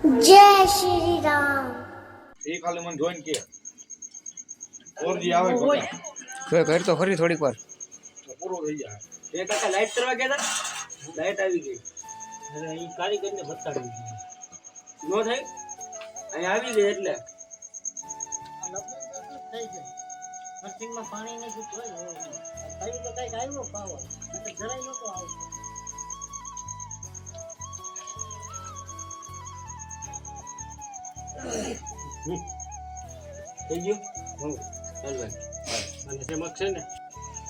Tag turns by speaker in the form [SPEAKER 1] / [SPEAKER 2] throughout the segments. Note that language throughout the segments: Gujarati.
[SPEAKER 1] જય શ્રી રામ।
[SPEAKER 2] એ ખાલી મને જોઈને કે ઓરજી આવે
[SPEAKER 3] કોઈ કર તો ખરી થોડીક વાર
[SPEAKER 2] પૂરો થઈ જાય।
[SPEAKER 4] એ કાકા લાઈટ કરવા ગયા હતા, લાઈટ આવી ગઈ। અરે ઈ કારીગરને બતાડી દીધી નો થાય અહીં આવી ગઈ એટલે
[SPEAKER 5] મશીનમાં પાણી નથી કોઈ કઈ તો કઈક આવ્યો પાવર જરાય નતો આવતો।
[SPEAKER 4] થઈ ગયું ચાલ ભાઈ અને તેમાં છે ને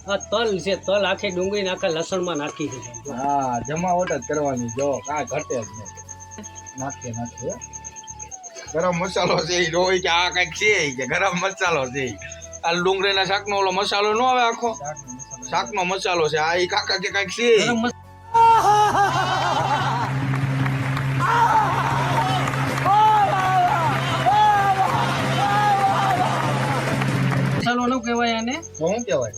[SPEAKER 4] આ તલ છે, તલ આખી ડુંગળી નાખા લસણમાં નાખી દીધી।
[SPEAKER 2] હા જમાવટ જ કરવાની જો કાંઈ ઘટે જ નહીં નાખીએ નાખીએ ગરમ મસાલો છે એ રોઈ કે આ કંઈક છે કે ગરમ મસાલો છે આ ડુંગળીના શાકનો ઓલો મસાલો ન આવે આખો શાકનો મસાલો છે આ એ કાકા કે કંઈક છે
[SPEAKER 4] મસાલો ન કહેવાય આને,
[SPEAKER 2] તો શું કહેવાય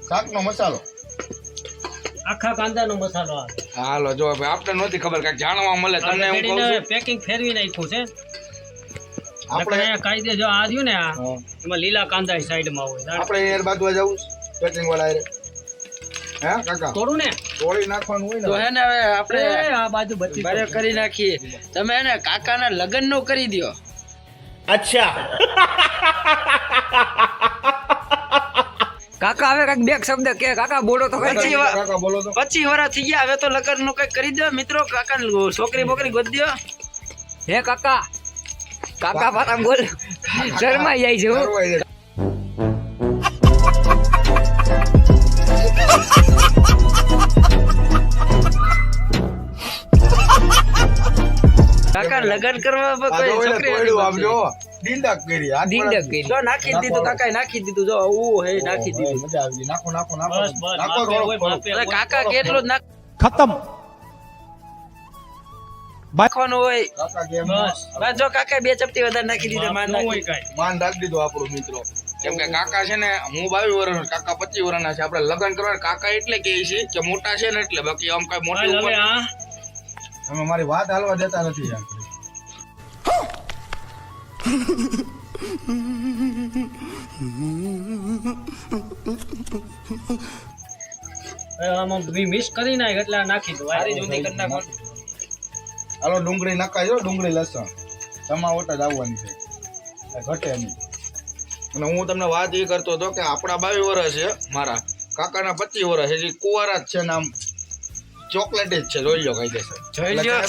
[SPEAKER 2] શાકનો મસાલો
[SPEAKER 4] આખા કાંદાનો મસાલો આવે।
[SPEAKER 2] હાલો જો ભાઈ આપણે નહોતી ખબર કાંઈક જાણવા મળે તમને હું કહું છું
[SPEAKER 4] પેકિંગ ફેરવી નાખ્યું છે
[SPEAKER 2] આપણે
[SPEAKER 4] આપણે કાયદે જો આ રહ્યું ને આ એમાં લીલા કાંદા સાઈડમાં હોય
[SPEAKER 2] આપણે એર બાજુ જવું પેકિંગ વાળા હે કાકા
[SPEAKER 4] થોડું ને
[SPEAKER 2] તોડી નાખવાનું હોય
[SPEAKER 3] તો
[SPEAKER 2] ને
[SPEAKER 3] હે ને હવે આપણે
[SPEAKER 4] આ બાજુ બધી
[SPEAKER 3] બારે કરી નાખીએ તમે હે ને કાકાના લગ્ન નો કરી દયો। કાકા હવે કઈક બે શબ્દ કે કાકા બોલો તો કઈ
[SPEAKER 2] કાકા બોલો તો
[SPEAKER 3] 25 વર્ષ થઈ ગયા હવે તો લગ્ન નું કઈક કરી દો મિત્રો કાકા છોકરી બોકરી ગોત દો। હે કાકા કાકા પાછા બોલ શરમાઈ જાય છે હો।
[SPEAKER 2] કરવાય છે।
[SPEAKER 3] કાકા લગ્ન કરવા
[SPEAKER 2] આ
[SPEAKER 3] કોઈ
[SPEAKER 2] જો એટલે
[SPEAKER 3] છોકરી
[SPEAKER 2] તોડ્યું આમ જો ડીંડક કરી હાથ
[SPEAKER 3] ડીંડક
[SPEAKER 2] પર
[SPEAKER 3] કરી જો નાખી દીધું કાકા નાખી દીધું જો ઓ હે નાખી દીધું।
[SPEAKER 2] મજા આવી ગઈ નાખો નાખો નાખો
[SPEAKER 4] બસ બસ
[SPEAKER 2] નાખો
[SPEAKER 4] માપે હોય,
[SPEAKER 2] થોડો
[SPEAKER 4] માપે
[SPEAKER 3] અરે
[SPEAKER 4] હોય।
[SPEAKER 3] કાકા કેટલું જ
[SPEAKER 6] खत्म
[SPEAKER 3] નાખવાનું હોય
[SPEAKER 2] કાકા કેમ
[SPEAKER 4] બસ
[SPEAKER 3] બસ જો કાકા બે ચપટી વધારે નાખી દીધા માન
[SPEAKER 4] ન હોય
[SPEAKER 3] નાખી
[SPEAKER 4] કાંઈ।
[SPEAKER 2] માન રાખી દીધું આપણું મિત્રો કેમ કે કાકા છે ને હું 22 વર્ષનો કાકા 25 વર્ષના છે આપણે લગ્ન કરવા કાકા એટલે કે છે કે મોટા છે ને એટલે બાકી આમ કઈ મોટી
[SPEAKER 4] હાલ હવે
[SPEAKER 2] ઉંમર
[SPEAKER 4] આ
[SPEAKER 2] અમે મારી વાત હાલવા દેતા નથી યાર
[SPEAKER 4] હવે આમાં મિક્સ કરી નાખ એટલે આ નાખી દો
[SPEAKER 3] સારી જુદી કરી નાખો।
[SPEAKER 2] હાલો ડુંગળી નખાયો ડુંગળી લસણ જમાવટ જ આવવાની છે કાંઈ ઘટે નહીં અને હું તમને વાત એ કરતો હતો કે આપણા 22 વર્ષ છે મારા કાકાના 25 વર્ષ છે જે કુંવારા જ છે ને આમ ચોકલેટ જ છે જોઈ લો કઈ દેશે
[SPEAKER 3] જોઈ લ્યો।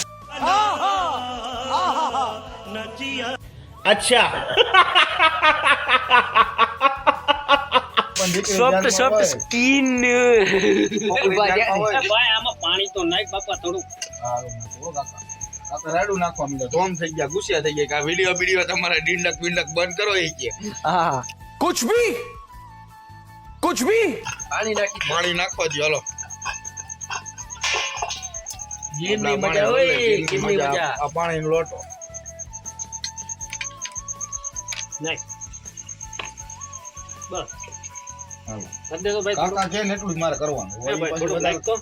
[SPEAKER 3] સોફ્ટ સોફ્ટ સ્કિન
[SPEAKER 4] ભાઈ આમાં પાણી તો નાખ બાપા થોડું।
[SPEAKER 2] કાકા રાડું નાખવા માંડ્યો ધોમ થઈ ગયા ગુસ્સા થઈ ગયા કે આ વિડીયો તમારા ડીંડક વિંડક બંધ કરો એ કે
[SPEAKER 3] હા
[SPEAKER 6] कुछ भी
[SPEAKER 3] પાણી નાખી
[SPEAKER 2] પાણી નાખવા દો હાલો
[SPEAKER 3] ગીરની મજા હોય ગીરની મજા।
[SPEAKER 2] આ પાણીનો લોટો
[SPEAKER 4] નાખ બસ
[SPEAKER 2] હાલો
[SPEAKER 4] કરી દેજો ભાઈ થોડું।
[SPEAKER 2] કાકા છે ને એટલું જ મારે કરવાનું
[SPEAKER 4] એ ભાઈ થોડું નાખ તો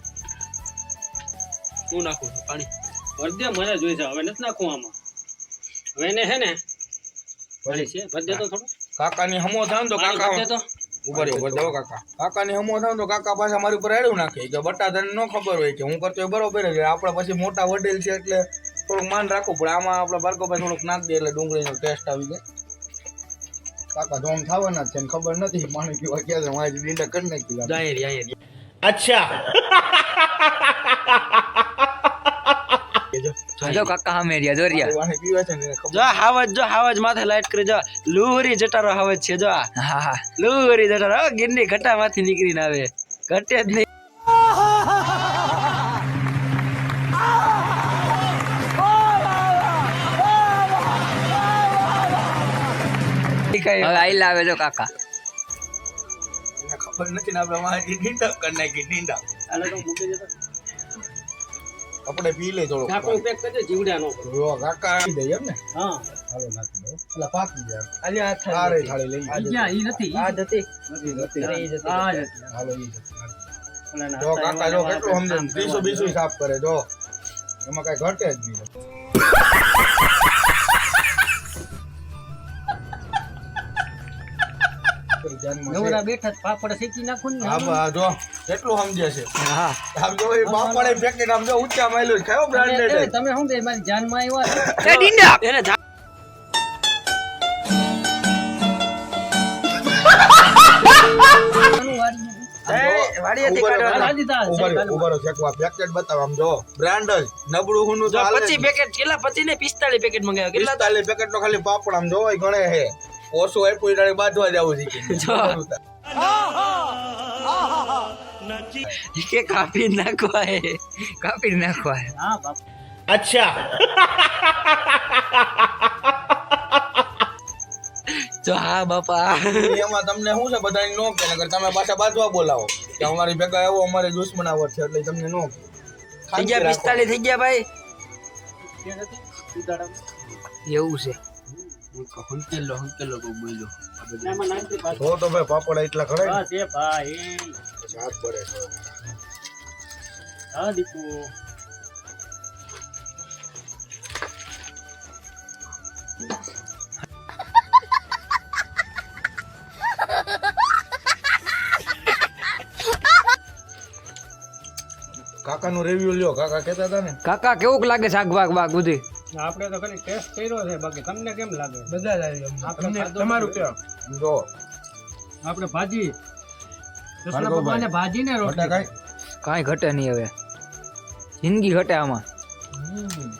[SPEAKER 4] હું નાખું છું પાણી ભરદે મને જોઈ જાવ હવે નથી નાખું આમાં હવે એને હે ને ભરી છે ભરદે તો થોડું
[SPEAKER 2] કાકાની હમો થાય ને તો
[SPEAKER 4] પાણી
[SPEAKER 2] કાકા
[SPEAKER 4] ભરદે તો
[SPEAKER 2] ઉભા રહ્યો દેવો કાકા કાકાની હમો થાય ને તો કાકા પાછા મારી ઉપર રેડું નાખે કે બટા તને ન ખબર હોય કે હું કરતો હોય બરોબર જ આપણે પછી મોટા વડીલ છે એટલે થોડુંક માન રાખવું પડે આમાં આપણે બાળકોભાઈ થોડુંક નાખ દે એટલે ડુંગળીનો ટેસ્ટ આવી જાય કાકા ધોમ થવાના જ છે ને ખબર નથી પાણી પીવા ક્યાં છે મારી ડીંડા કરી નાખી
[SPEAKER 3] જાહેર જાહેર જો કાકા હામે રહ્યા જો રહ્યા
[SPEAKER 2] પાણી પીવા છે ને એને ખબર
[SPEAKER 3] જો હાવજ માથે લાઈટ કરી જો લુહરી જટારો હાવજ છે જો હા હા લુહરી જટારો ગિરની ઘટા માંથી નીકળીને આવે ઘટે જ નહીં। હવે આઈ લાવે જો કાકા
[SPEAKER 2] એને ખબર નથી ને આપણે મારી ડીંડા કરી નાખી ડીંડા
[SPEAKER 4] આને તો મૂકી દેતો
[SPEAKER 2] આપણે પી લે થોડું
[SPEAKER 4] ઢાંકણું પેક કરજો જીવડા નો કરો।
[SPEAKER 2] જો કાકા દે એમ ને
[SPEAKER 4] હા
[SPEAKER 2] હાલો નાખી દો એટલે પાકી જાય
[SPEAKER 3] આજે આ
[SPEAKER 2] સારે થાળી લઈ
[SPEAKER 4] ઈ ક્યાં ઈ નથી
[SPEAKER 3] આ જતી
[SPEAKER 2] નથી નથી
[SPEAKER 3] અરે ઈ જતી
[SPEAKER 4] આ જ
[SPEAKER 2] હાલો ઈ જતી.
[SPEAKER 4] ઓલા ના
[SPEAKER 2] જો કાકા જો કેટલું સમજે ત્રીસો બીસું સાફ કરે જો એમાં કઈ ઘટે જ નહીં. ધ્યાનમાં છે.
[SPEAKER 5] નવરા બેઠા જ પાપડ શેકી નાખો ને
[SPEAKER 2] હા બા જો કેટલું સમજે છે.
[SPEAKER 3] હા
[SPEAKER 2] આમ જો એ પાપડે પેકેટ આમ જો ઊંચા માયલું છે. કયો બ્રાન્ડેડ છે?
[SPEAKER 5] તમે શું કે મારી જાનમાં આવ્યા છો?
[SPEAKER 3] એ ડીંડા
[SPEAKER 4] એને
[SPEAKER 5] આનું વાળી
[SPEAKER 3] વાડીએથી કાઢવાના.
[SPEAKER 2] ઉભારો ફેંકવા પેકેટ બતાવ આમ જો બ્રાન્ડ જ નબળું હુનું તો હાલે
[SPEAKER 4] 25 પેકેટ કેટલા 25 ને 45 પેકેટ મંગાવ્યા કેટલા
[SPEAKER 2] 45 પેકેટ નો ખાલી પાપડ આમ જોવાય ગણે હે ઓછું આપ્યું એટલે બાંધવા જવું છે
[SPEAKER 3] કે કાપી નાખવા હે કાપી નાખવા હે
[SPEAKER 5] હા બાપ
[SPEAKER 3] જો હા બાપા
[SPEAKER 2] એમાં તમને શું છે બધાને નો કે નકર તમે પાછા બાંધવા બોલાવો કે અમારી ભેગા આવો અમારે દુશ્મનાવટ છે એટલે તમને નો કે.
[SPEAKER 3] થઈ ગયા 45 થઈ ગયા ભાઈ
[SPEAKER 5] કે નથી ઉદાડા
[SPEAKER 3] એવું છે
[SPEAKER 4] હંકેલો તો બોલ્યો
[SPEAKER 5] એમાં નાખી પાછું
[SPEAKER 2] તો ભાઈ પાપડ એટલા ખરાય
[SPEAKER 5] બસ એ ભાઈ
[SPEAKER 2] પછી હાથ પડે છે.
[SPEAKER 5] હા દીકુ
[SPEAKER 2] કાકાનું રિવ્યુ લ્યો કાકા કહેતા હતા ને
[SPEAKER 3] કાકા કેવું લાગે શાક બાગ બાગ બધી
[SPEAKER 5] આપણે તો ખાલી ટેસ્ટ કર્યો છે બાકી તમને કેમ લાગે
[SPEAKER 2] બધા જ આવી
[SPEAKER 5] આપણે ખાધો
[SPEAKER 2] તમારું
[SPEAKER 5] નથી.
[SPEAKER 2] કયો જો
[SPEAKER 5] આપણે ભાજી કૃષ્ણ
[SPEAKER 2] ભાર્ગવભાઈ.
[SPEAKER 5] ભગવાને ભાજીને
[SPEAKER 2] મોટા
[SPEAKER 5] રોટલી
[SPEAKER 2] કાંઈ
[SPEAKER 3] કાંઈ ઘટે નહીં હવે જિંદગી ઘટે આમાં
[SPEAKER 2] હમ.